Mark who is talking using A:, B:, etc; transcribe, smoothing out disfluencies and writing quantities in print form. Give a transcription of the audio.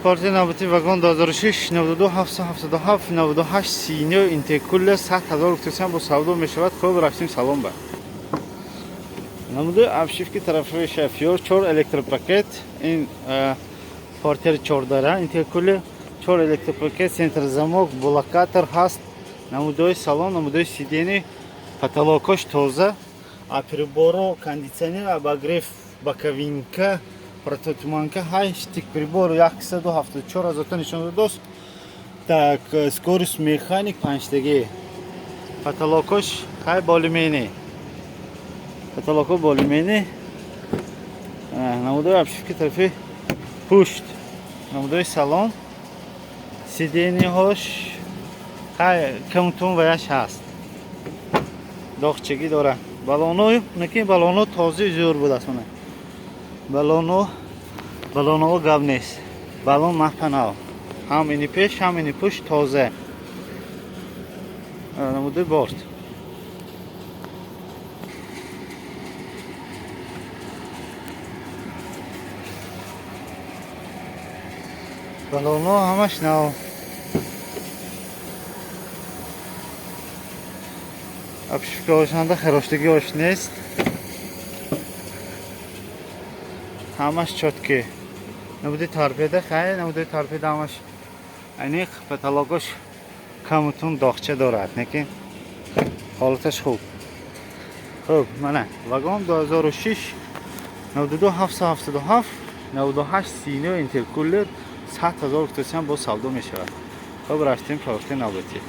A: پارتی نوبتی وگان 2006 92 777 98 39 اینترکول 100,000 تومان با سودا می شود. خوب رفتیم سلام با نموده افشیف که طرف شفیور 4 الکتروپاکت این پارتر 4 داره اینترکول 4 الکتروپاکت سنتر زمок блокатор هست. نموده салон نموده сиденье потолокош тоза прибору кондиционер обогрев боковинка прототуманка хай штик прибору 174 зато нишон дос так скорость механик панчтаги потолокош хай более-менее потолоко более-менее намуде обшивки тарафи пушт намуде салон сиденье хош хай камтун ваяш ҳаст дохчагӣ дора балоно неки балоно този зур будаст мана балоно гап нест балон махпанав ҳам ини пеш ҳам ини пушт тоза намуди борт балоно ҳамаш нав обшивка ошанда хароштагӣ ош нест ҳамаш чотки набуди торпеда хай набуди торпеда ҳамаш аниқ потолокош камутун дохча дорад неки ҳолаташ хуб мана вагон 2006 92 777 98 39 интеркулер 100,000 تومان با سودا می شود. خب رفتیم پارتی نوبتی